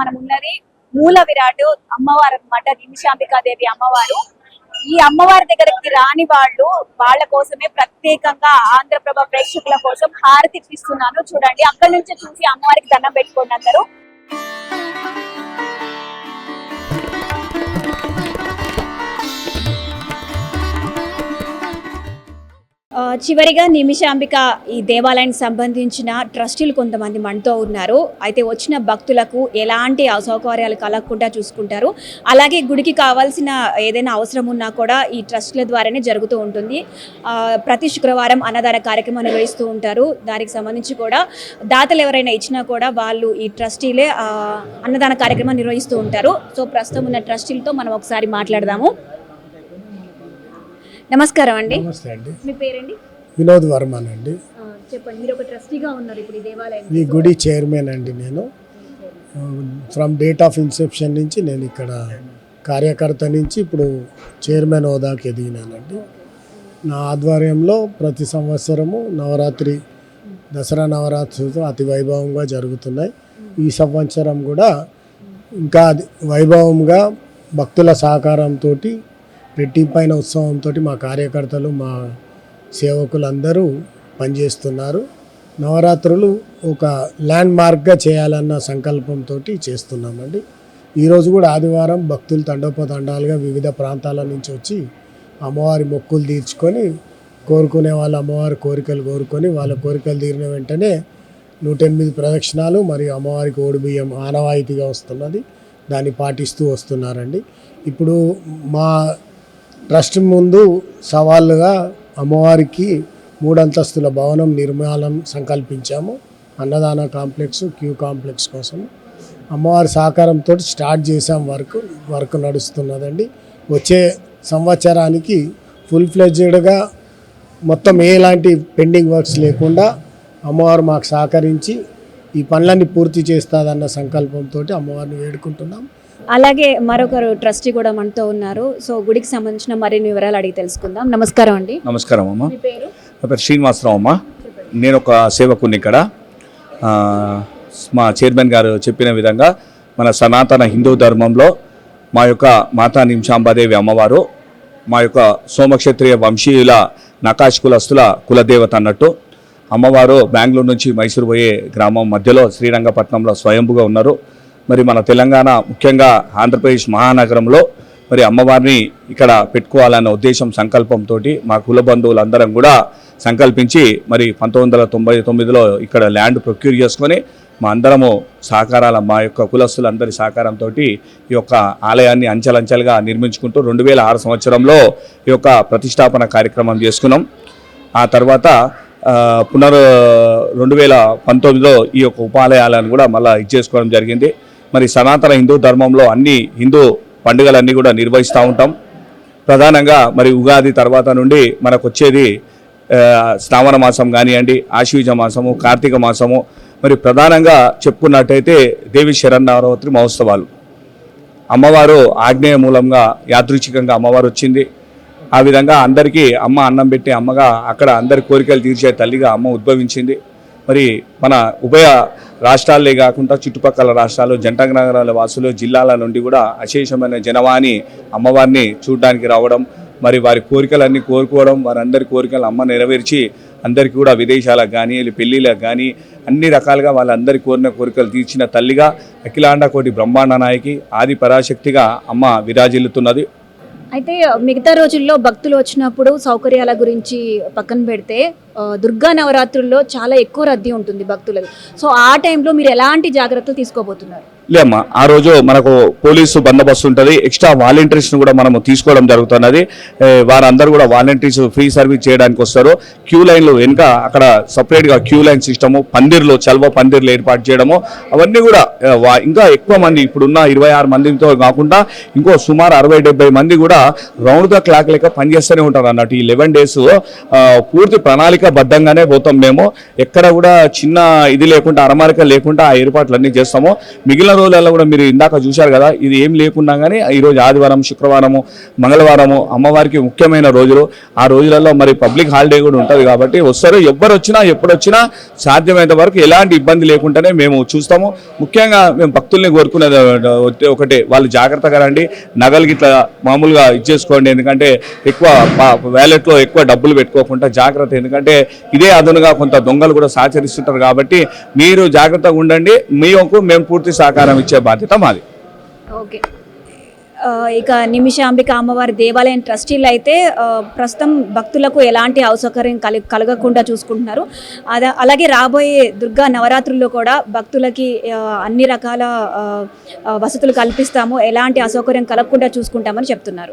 మనం ఉన్నది మూల విరాట్ అమ్మవారు అన్నమాట, నిమిషాంబికాదేవి అమ్మవారు. ఈ అమ్మవారి దగ్గరికి రాని వాళ్ళ కోసమే ప్రత్యేకంగా ఆంధ్రప్రభ ప్రేక్షకుల కోసం హారతి ఇప్పిస్తున్నాను. చూడండి, అక్కడి నుంచి చూసి అమ్మవారికి దండం పెట్టుకోండి అందరూ. చివరిగా నిమిషాంబిక ఈ దేవాలయానికి సంబంధించిన ట్రస్టీలు కొంతమంది మనతో ఉన్నారు. అయితే వచ్చిన భక్తులకు ఎలాంటి అసౌకర్యాలు కలగకుండా చూసుకుంటారు. అలాగే గుడికి కావాల్సిన ఏదైనా అవసరం ఉన్నా కూడా ఈ ట్రస్టుల ద్వారానే జరుగుతూ ఉంటుంది. ప్రతి శుక్రవారం అన్నదాన కార్యక్రమం నిర్వహిస్తూ ఉంటారు. దానికి సంబంధించి కూడా దాతలు ఎవరైనా ఇచ్చినా కూడా వాళ్ళు ఈ ట్రస్టీలే అన్నదాన కార్యక్రమం నిర్వహిస్తూ ఉంటారు. సో ప్రస్తుతం ఉన్న ట్రస్టీలతో మనం ఒకసారి మాట్లాడదాము. నమస్కారం అండి. నమస్తే అండి. మీ పేరండి? వినోద్ వర్మన్ అండి. చెప్పండి, మీరు ఒక ట్రస్టీగా ఉన్నారు ఇప్పుడు ఈ దేవాలయం. ఈ గుడి చైర్మన్ అండి నేను. ఫ్రమ్ డేట్ ఆఫ్ ఇన్సెప్షన్ నుంచి నేను ఇక్కడ కార్యకర్త నుంచి ఇప్పుడు చైర్మన్ హోదాకి ఎదిగినానండి. నా ఆధ్వర్యంలో ప్రతి సంవత్సరము నవరాత్రి, దసరా నవరాత్రులు అతి వైభవంగా జరుగుతున్నాయి. ఈ సంవత్సరం కూడా ఇంకా వైభవంగా భక్తుల సహకారంతో రెట్టింపైన ఉత్సవంతో మా కార్యకర్తలు, మా సేవకులందరూ పనిచేస్తున్నారు. నవరాత్రులు ఒక ల్యాండ్ మార్క్గా చేయాలన్న సంకల్పంతో చేస్తున్నామండి. ఈరోజు కూడా ఆదివారం భక్తులు తండోపతండాలుగా వివిధ ప్రాంతాల నుంచి వచ్చి అమ్మవారి మొక్కులు తీర్చుకొని, కోరుకునే వాళ్ళ అమ్మవారి కోరికలు కోరుకొని, వాళ్ళ కోరికలు తీరిన వెంటనే 108 ప్రదక్షిణాలు మరియు అమ్మవారికి ఓడిబియ్యం ఆనవాయితీగా వస్తున్నది. దాన్ని పాటిస్తూ వస్తున్నారండి. ఇప్పుడు మా ట్రస్ట్ ముందు సవాళ్ళుగా అమ్మవారికి 3 అంతస్తుల భవనం నిర్మాణం సంకల్పించాము. అన్నదాన కాంప్లెక్స్, క్యూ కాంప్లెక్స్ కోసం అమ్మవారి సహకారంతో స్టార్ట్ చేసాం. వర్క్ నడుస్తున్నదండి. వచ్చే సంవత్సరానికి ఫుల్ ఫ్లెడ్జ్డ్గా మొత్తం ఎలాంటి పెండింగ్ వర్క్స్ లేకుండా అమ్మవారు మాకు సహకరించి ఈ పనులన్నీ పూర్తి చేస్తుందన్న సంకల్పంతో అమ్మవారిని వేడుకుంటున్నాం. అలాగే మరొకరు ట్రస్టీ కూడా మనతో ఉన్నారు. సో గుడికి సంబంధించిన మరిన్ని వివరాలు అడిగి తెలుసుకుందాం. నమస్కారం అండి. నమస్కారం అమ్మ. మీ పేరు? నా పేరు శ్రీనివాసరావు అమ్మ. నేను ఒక సేవకుని ఇక్కడ. మా చైర్మన్ గారు చెప్పిన విధంగా మన సనాతన హిందూ ధర్మంలో మా యొక్క మాతా నిమిషాంబాదేవి అమ్మవారు మా యొక్క సోమక్షత్రియ వంశీయుల నకాష్ కులస్తుల కులదేవత అన్నట్టు. అమ్మవారు బెంగళూరు నుంచి మైసూరు పోయే గ్రామం మధ్యలో శ్రీరంగపట్నంలో స్వయంభుగా ఉన్నారు. మరి మన తెలంగాణ, ముఖ్యంగా ఆంధ్రప్రదేశ్ మహానగరంలో మరి అమ్మవారిని ఇక్కడ పెట్టుకోవాలన్న ఉద్దేశం, సంకల్పంతో మా కుల బంధువులందరం కూడా సంకల్పించి మరి 1999లో ఇక్కడ ల్యాండ్ ప్రొక్యూర్ చేసుకొని మా అందరము మా యొక్క కులస్తులందరి సహకారంతో ఈ యొక్క ఆలయాన్ని అంచెలంచెలుగా నిర్మించుకుంటూ 2006 సంవత్సరంలో ఈ యొక్క ప్రతిష్టాపన కార్యక్రమం చేసుకున్నాం. ఆ తర్వాత 2019లో ఈ యొక్క ఉపాలయాలను కూడా మళ్ళీ ఇచ్చేసుకోవడం జరిగింది. మరి సనాతన హిందూ ధర్మంలో అన్ని హిందూ పండుగలన్నీ కూడా నిర్వహిస్తూ ఉంటాం. ప్రధానంగా మరి ఉగాది తర్వాత నుండి మనకు వచ్చేది శ్రావణ మాసం కానివ్వండి, ఆశ్వీజ మాసము, కార్తీక మాసము. మరి ప్రధానంగా చెప్పుకున్నట్టయితే దేవి శరన్నవరాత్రి మహోత్సవాలు. అమ్మవారు ఆగ్నేయ మూలంగా యాదృచ్ఛికంగా అమ్మవారు వచ్చింది. ఆ విధంగా అందరికీ అమ్మ అన్నం పెట్టే అమ్మగా, అక్కడ అందరి కోరికలు తీర్చే తల్లిగా అమ్మ ఉద్భవించింది. మరి మన ఉభయ రాష్ట్రాలే కాకుండా చుట్టుపక్కల రాష్ట్రాలు, జంట నగరాల వాసులు, జిల్లాల నుండి కూడా అశేషమైన జనవాణి అమ్మవారిని చూడడానికి రావడం, మరి వారి కోరికలన్నీ కోరుకోవడం, వారందరి కోరికలు అమ్మ నెరవేర్చి అందరికీ కూడా విదేశాలకు కానీ, పెళ్ళిళ్ళకు కానీ అన్ని రకాలుగా వాళ్ళందరి కోరిన కోరికలు తీర్చిన తల్లిగా, అఖిలాండ కోటి బ్రహ్మాండ నాయకి, ఆది పరాశక్తిగా అమ్మ విరాజిల్లుతున్నది. అయితే మిగతా రోజుల్లో భక్తులు వచ్చినప్పుడు సౌకర్యాల గురించి పక్కన పెడితే దుర్గా నవరాత్రుల్లో చాలా ఎక్కువ రద్దీ ఉంటుంది భక్తులకు. సో ఆ టైంలో మీరు ఎలాంటి జాగ్రత్తలు తీసుకోబోతున్నారు? లేమ్మా, ఆ రోజు మనకు పోలీసు బందోబస్తు ఉంటుంది. ఎక్స్ట్రా వాలంటీర్స్ని కూడా మనము తీసుకోవడం జరుగుతున్నది. వారందరూ కూడా వాలంటీర్స్ ఫ్రీ సర్వీస్ చేయడానికి వస్తారు. క్యూ లైన్లు వెనుక అక్కడ సపరేట్గా క్యూ లైన్ సిస్టము, పందిర్లు, చల్వ పందిర్లు ఏర్పాటు చేయడము, అవన్నీ కూడా ఇంకా ఎక్కువ మంది, ఇప్పుడున్న 26 మందితో కాకుండా ఇంకో సుమారు 60-70 మంది కూడా రౌండ్ ద క్లాక్ లెక్క పనిచేస్తూనే ఉంటారు అన్నట్టు. ఈ 11 days పూర్తి ప్రణాళిక ప్రణాళికబద్ధంగానే పోతాం మేము. ఎక్కడ కూడా చిన్న ఇది లేకుండా అరమారిక లేకుండా ఆ ఏర్పాట్లన్నీ చేస్తాము. మిగిలిన రోజులలో కూడా మీరు ఇందాక చూశారు కదా, ఇది ఏం లేకున్నా కానీ ఈరోజు ఆదివారం, శుక్రవారము, మంగళవారము అమ్మవారికి ముఖ్యమైన రోజులు. ఆ రోజులలో మరి పబ్లిక్ హాలిడే కూడా ఉంటుంది కాబట్టి వస్తారు. ఎవ్వరు వచ్చినా ఎప్పుడు వచ్చినా సాధ్యమైనంత వరకు ఎలాంటి ఇబ్బంది లేకుండానే మేము చూస్తాము. ముఖ్యంగా మేము భక్తుల్ని కోరుకునేది ఒకటే, వాళ్ళు జాగ్రత్తగా రండి, నగలు ఇట్లా మామూలుగా ఇచ్చేసుకోండి. ఎందుకంటే ఎక్కువ వ్యాలెట్లో ఎక్కువ డబ్బులు పెట్టుకోకుండా జాగ్రత్త. ఎందుకంటే ఇదే అదనుగా కొంత దొంగలు కూడా సహకరిస్తుంటారు కాబట్టి మీరు జాగ్రత్తగా ఉండండి. మీకు మేము పూర్తి సహకారం ఇచ్చే బాధ్యత మాది. ఓకే. ఇక నిమిషాంబిక అమ్మవారి దేవాలయం ట్రస్టీలు అయితే ప్రస్తుతం భక్తులకు ఎలాంటి అసౌకర్యం కలగకుండా చూసుకుంటున్నారు. అలాగే రాబోయే దుర్గా నవరాత్రుల్లో కూడా భక్తులకి అన్ని రకాల వసతులు కల్పిస్తాము, ఎలాంటి అసౌకర్యం కలగకుండా చూసుకుంటామని చెప్తున్నారు.